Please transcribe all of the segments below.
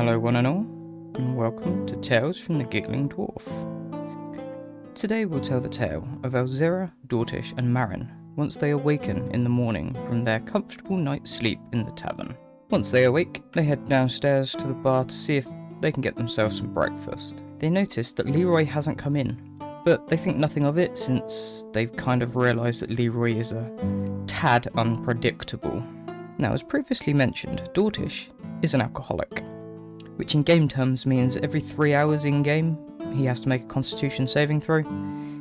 Hello one and all, and welcome to Tales from the Giggling Dwarf. Today we'll tell the tale of Elzira, Dortish and Marin once they awaken in the morning from their comfortable night's sleep in the tavern. Once they awake, they head downstairs to the bar to see if they can get themselves some breakfast. They notice that Leroy hasn't come in, but they think nothing of it since they've kind of realised that Leroy is a tad unpredictable. Now, as previously mentioned, Dortish is an alcoholic, which in game terms means every 3 hours in game he has to make a constitution saving throw.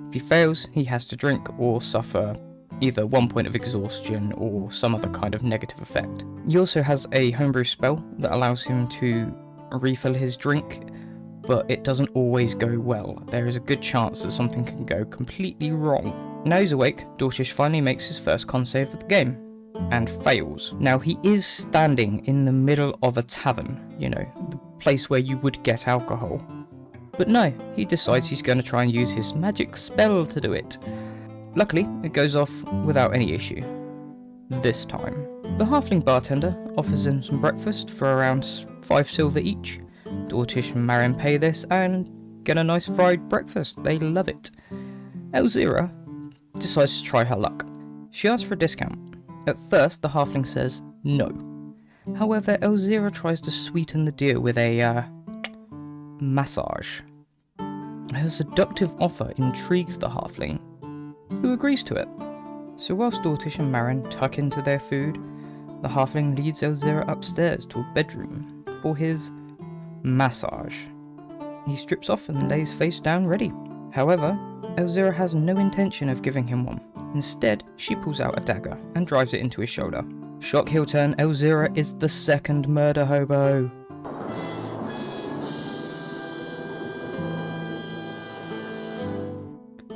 If he fails, he has to drink or suffer either 1 point of exhaustion or some other kind of negative effect. He also has a homebrew spell that allows him to refill his drink, but it doesn't always go well. There is a good chance that something can go completely wrong. Now he's awake, Dortish finally makes his first con save of the game, and fails. Now he is standing in the middle of a tavern, you know, the place where you would get alcohol. But no, he decides he's going to try and use his magic spell to do it. Luckily, it goes off without any issue. This time. The halfling bartender offers him some breakfast for around 5 silver each. Dortish and Marin pay this and get a nice fried breakfast. They love it. Elzira decides to try her luck. She asks for a discount. At first, the halfling says no. However, Elzira tries to sweeten the deal with a massage. Her seductive offer intrigues the halfling, who agrees to it. So whilst Dortish and Marin tuck into their food, the halfling leads Elzira upstairs to a bedroom for his massage. He strips off and lays face down ready. However, Elzira has no intention of giving him one. Instead, she pulls out a dagger and drives it into his shoulder. Shock heel turn, Elzira is the second MurderHobo.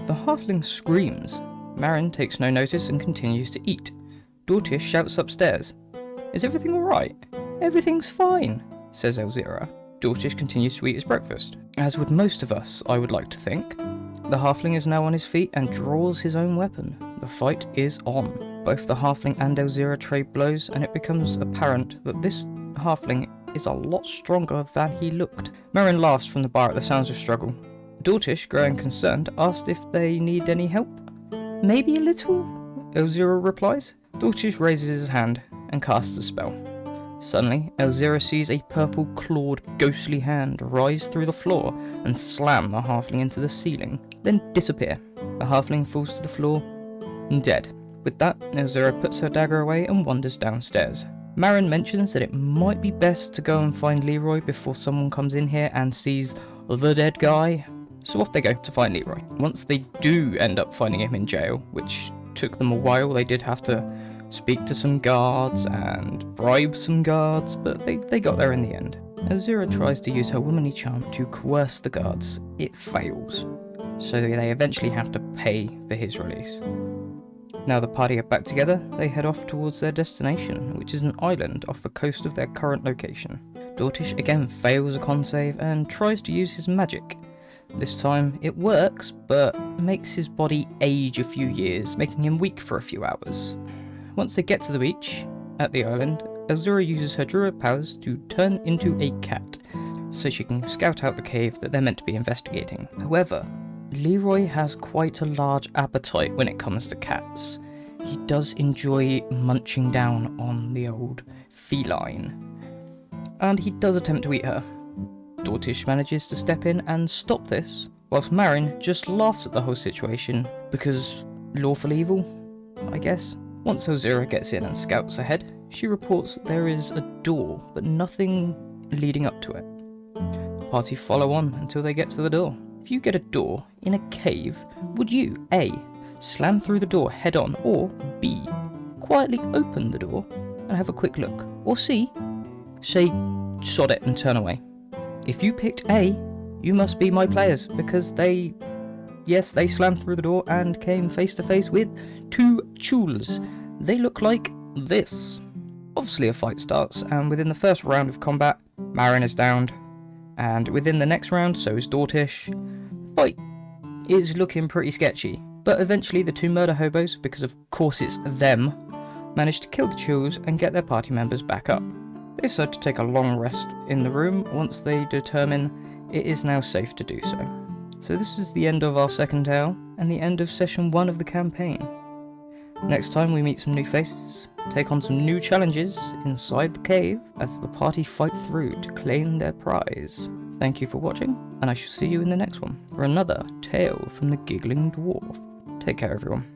The halfling screams. Marin takes no notice and continues to eat. Dortish shouts upstairs, "Is everything alright?" "Everything's fine," says Elzira. Dortish continues to eat his breakfast. As would most of us, I would like to think. The halfling is now on his feet and draws his own weapon. The fight is on. Both the halfling and Elzira trade blows, and it becomes apparent that this halfling is a lot stronger than he looked. Marin laughs from the bar at the sounds of struggle. Dortish, growing concerned, asks if they need any help. "Maybe a little," Elzira replies. Dortish raises his hand and casts a spell. Suddenly, Elzira sees a purple-clawed, ghostly hand rise through the floor and slam the halfling into the ceiling, then disappear. The halfling falls to the floor, dead. With that, Elzira puts her dagger away and wanders downstairs. Marin mentions that it might be best to go and find Leroy before someone comes in here and sees the dead guy. So off they go to find Leroy. Once they do end up finding him in jail, which took them a while, they did have to speak to some guards and bribe some guards, but they got there in the end. Elzira tries to use her womanly charm to coerce the guards. It fails, so they eventually have to pay for his release. Now the party are back together, they head off towards their destination, which is an island off the coast of their current location. Dortish again fails a con save and tries to use his magic. This time it works, but makes his body age a few years, making him weak for a few hours. Once they get to the beach at the island, Elzira uses her druid powers to turn into a cat, so she can scout out the cave that they're meant to be investigating. However, Leroy has quite a large appetite when it comes to cats. He does enjoy munching down on the old feline, and he does attempt to eat her. Dortish manages to step in and stop this, whilst Marin just laughs at the whole situation, because lawful evil, I guess. Once Elzira gets in and scouts ahead, she reports that there is a door, but nothing leading up to it. The party follow on until they get to the door. If you get a door in a cave, would you A. slam through the door head on, or B. quietly open the door and have a quick look, or C. say sod it and turn away? If you picked A, you must be my players, because they slammed through the door and came face to face with 2 chools. They look like this. Obviously a fight starts, and within the first round of combat, Marin is downed, and within the next round, so is Dortish. The fight is looking pretty sketchy, but eventually the 2 MurderHobos, because of course it's them, manage to kill the chools and get their party members back up. They decide to take a long rest in the room once they determine it is now safe to do so. So this is the end of our second tale, and the end of session 1 of the campaign. Next time we meet some new faces, take on some new challenges inside the cave as the party fight through to claim their prize. Thank you for watching, and I shall see you in the next one for another tale from the Giggling Dwarf. Take care everyone.